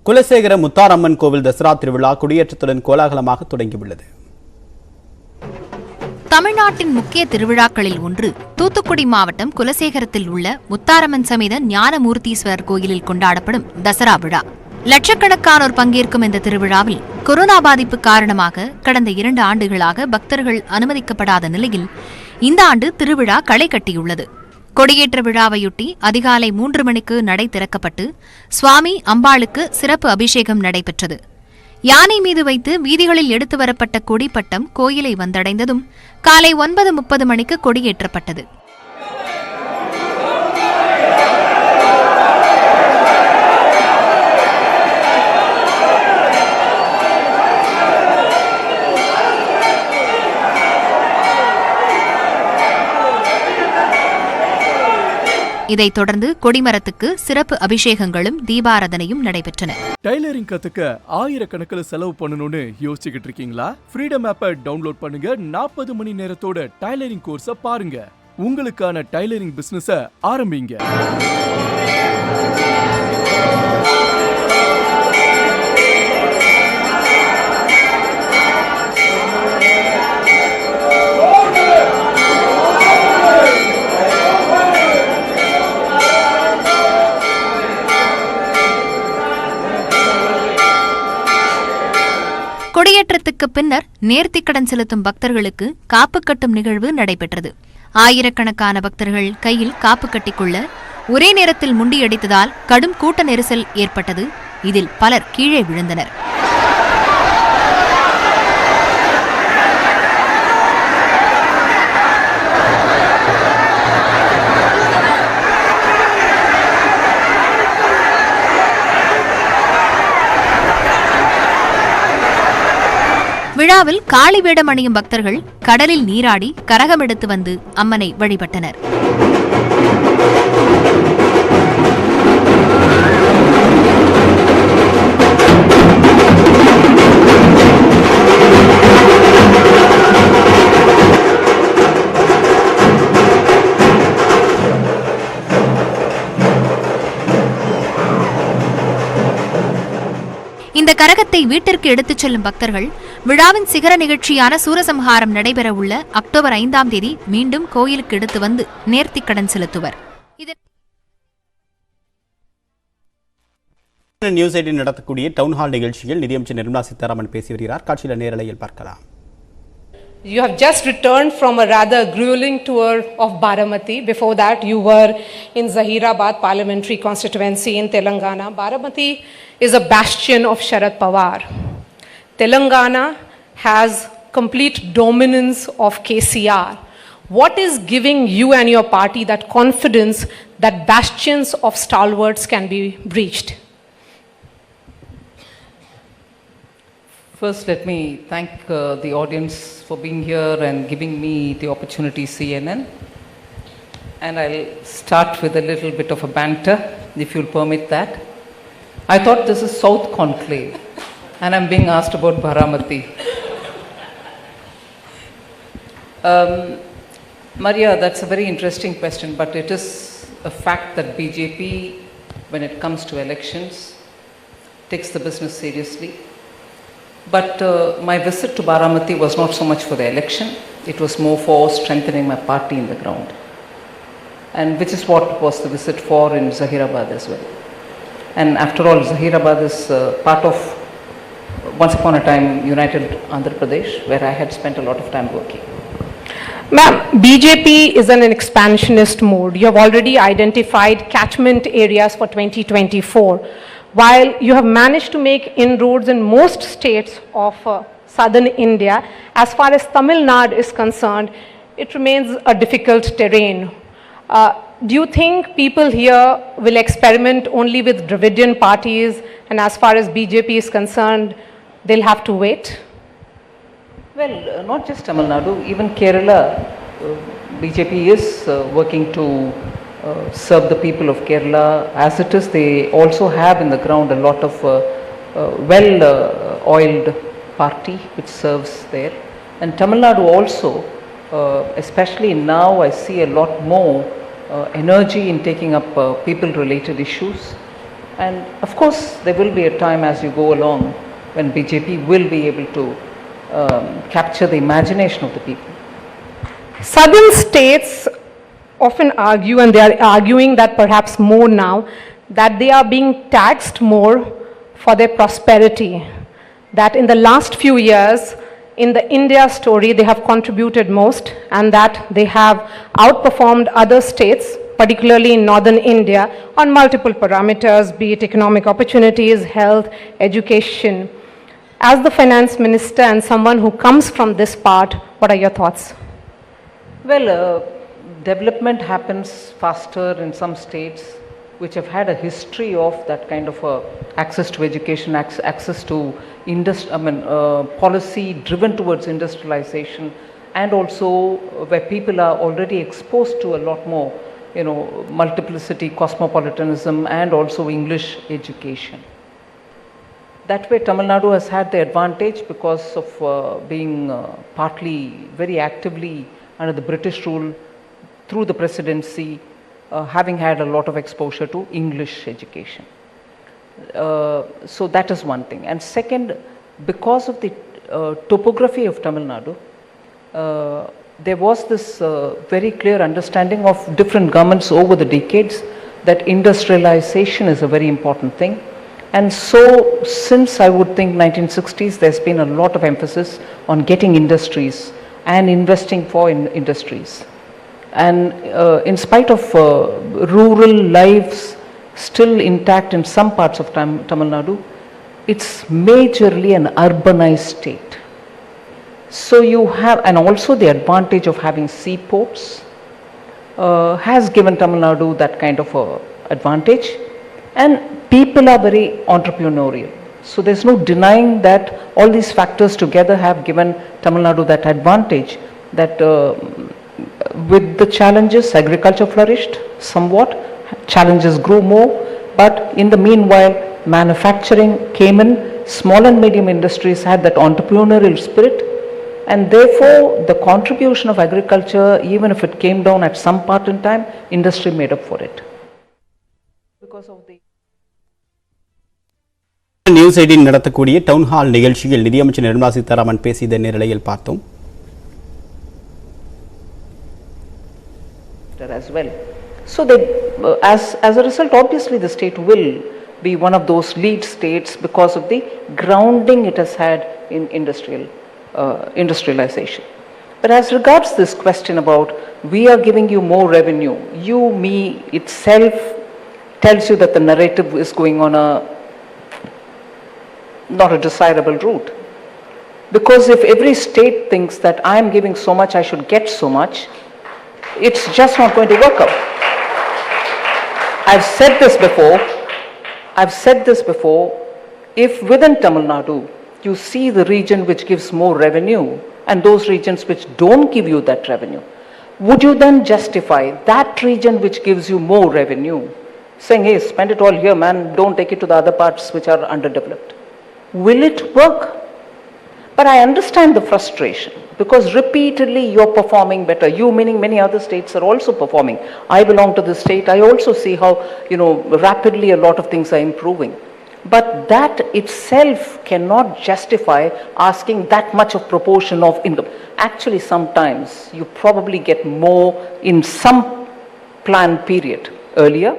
Kulasai Mutharamman கோவில் dasara திருவிழா கொடியேற்றத்துடன் கோலாகலமாக தொடங்கியுள்ளது. தமிழ்நாட்டின் முக்கிய திருவிழாக்களில் ஒன்று தூத்துக்குடி மாவட்டம் குலசேகரத்தில் உள்ள முத்தாரம்மன் சமேத ஞானமூர்த்தீஸ்வரர் கோயிலில் கொண்டாடப்படும் தசரா விழா. லட்சக்கணக்கானோர் பங்கேற்கும் இந்த திருவிழாவில் கொரோனா பாதிப்பு காரணமாக கடந்த 2 ஆண்டுகளாக பக்தர்கள் அனுமதிக்கப்படாத நிலையில் இந்த ஆண்டு திருவிழா களை கட்டியுள்ளது. கொடியேற்ற விழாவையொட்டி அதிகாலை 3 மணிக்கு நடை திறக்கப்பட்டு சுவாமி அம்பாளுக்கு சிறப்பு அபிஷேகம் நடைபெற்றது. யானை மீது வைத்து வீதிகளில் எடுத்து வரப்பட்ட கொடிப்பட்டம் கோயிலை வந்தடைந்ததும் காலை 9:30 மணிக்கு கொடியேற்றப்பட்டது. இதைத் தொடர்ந்து கொடிமரத்துக்கு சிறப்பு அபிஷேகங்களும் தீபாராதனையும் நடைபெற்றன. டைலரிங் கத்துக்க ஆயிரக்கணக்கில் செலவு பண்ணணும்னு யோசிச்சுக்கிட்டு இருக்கீங்களா? ஃப்ரீடம் ஆப்பை டவுன்லோட் பண்ணுங்க. 40 மணி நேரத்தோட டைலரிங் கோர்ஸை பாருங்க. உங்களுக்கான டைலரிங் பிசினஸை ஆரம்பிங்க. கொடியேற்றத்துக்கு பின்னர் நேர்த்திக்கடன் செலுத்தும் பக்தர்களுக்கு காப்பு கட்டும் நிகழ்வு நடைபெற்றது. ஆயிரக்கணக்கான பக்தர்கள் கையில் காப்பு கட்டிக்கொள்ள ஒரே நேரத்தில் முண்டியடித்ததால் கடும் கூட்ட நெரிசல் ஏற்பட்டது. இதில் பலர் கீழே விழுந்தனர். விழாவில் காளி வேடம் அணியும் பக்தர்கள் கடலில் நீராடி கரகம் எடுத்து வந்து அம்மனை வழிபட்டனர். இந்த கரகத்தை வீட்டிற்கு எடுத்துச் செல்லும் பக்தர்கள் விழாவின் சிகர நிகழ்ச்சியான சூரசம்ஹாரம் நடைபெறவுள்ள அக்டோபர் 5ஆம் தேதி மீண்டும் கோயிலுக்கு எடுத்து வந்து நேர்த்திக்கடன் செலுத்துவர். நியூஸ் 18 நடத்தக்கூடிய டவுன் ஹால் நிகழ்ச்சியில் நிதியமைச்சர் நிர்மலா சீதாராமன் பேசி வருகிறார். காட்சியில் நேரலையில் பார்க்கலாம். You have just returned from a rather grueling tour of Baramati. Before that, you were in Zahirabad parliamentary constituency in Telangana. Baramati is a bastion of Sharad Pawar. Telangana has complete dominance of KCR. What is giving you and your party that confidence that bastions of stalwarts can be breached? First, let me thank the audience for being here and giving me the opportunity, CNN. And I'll start with a little bit of a banter, if you'll permit that. I thought this is South Conclave, and I'm being asked about Baramati. Maria, that's a very interesting question, but it is a fact that BJP, when it comes to elections, takes the business seriously. But my visit to Baramati was not so much for the election, it was more for strengthening my party in the ground. And which is what was the visit for in Zahirabad as well. And after all, Zahirabad is part of, once upon a time, United Andhra Pradesh, where I had spent a lot of time working. Ma'am, BJP is in an expansionist mode. You have already identified catchment areas for 2024. While you have managed to make inroads in most states of southern India, as far as Tamil Nadu is concerned, it remains a difficult terrain. Do you think people here will experiment only with Dravidian parties, and as far as BJP is concerned, they'll have to wait? Well, not just Tamil Nadu, even Kerala, BJP is working to serve the people of Kerala. As it is, they also have in the ground a lot of well-oiled party which serves there. And Tamil Nadu also, especially now, I see a lot more energy in taking up people-related issues. And of course, there will be a time as you go along when BJP will be able to capture the imagination of the people. Southern states often argue, and they are arguing that perhaps more now, that they are being taxed more for their prosperity. That in the last few years, in the India story, they have contributed most, and that they have outperformed other states, particularly in northern India, on multiple parameters, be it economic opportunities, health, education. As the finance minister and someone who comes from this part, what are your thoughts? Well, development happens faster in some states which have had a history of that kind of access to education, access to policy driven towards industrialization, and also where people are already exposed to a lot more, multiplicity, cosmopolitanism, and also English education. That way, Tamil Nadu has had the advantage because of being partly very actively under the British rule through the presidency, having had a lot of exposure to English education. So that is one thing. And second, because of the topography of Tamil Nadu, there was this very clear understanding of different governments over the decades that industrialization is a very important thing. And so since I would think 1960s, there's been a lot of emphasis on getting industries and investing for industries. And in spite of rural lives still intact in some parts of Tamil Nadu, it's majorly an urbanized state. So you have, and also the advantage of having seaports has given Tamil Nadu that kind of advantage, and people are very entrepreneurial. So there's no denying that all these factors together have given Tamil Nadu that advantage, that with the challenges, agriculture flourished somewhat, challenges grew more, but in the meanwhile, manufacturing came in, small and medium industries had that entrepreneurial spirit, and therefore the contribution of agriculture, even if it came down at some part in time, industry made up for it. Because of the News 18 நடத்தக்கூடிய town hall நிகழ்ச்சியில் நிதியமைச்சர் நிர்மலா சீதாராமன் பேசிய நேரலையில் பார்த்தோம். As well. So as a result, obviously the state will be one of those lead states because of the grounding it has had in industrialization. But as regards this question about we are giving you more revenue, me itself tells you that the narrative is going on not a desirable route. Because if every state thinks that I am giving so much, I should get so much, it's just not going to work out. I've said this before, if within Tamil Nadu, you see the region which gives more revenue and those regions which don't give you that revenue, would you then justify that region which gives you more revenue saying, hey, spend it all here, man, don't take it to the other parts which are underdeveloped? Will it work? But I understand the frustration because repeatedly you're performing better. You, meaning many other states, are also performing. I belong to the state. I also see how, rapidly a lot of things are improving. But that itself cannot justify asking that much of proportion of income. Actually, sometimes you probably get more in some planned period earlier,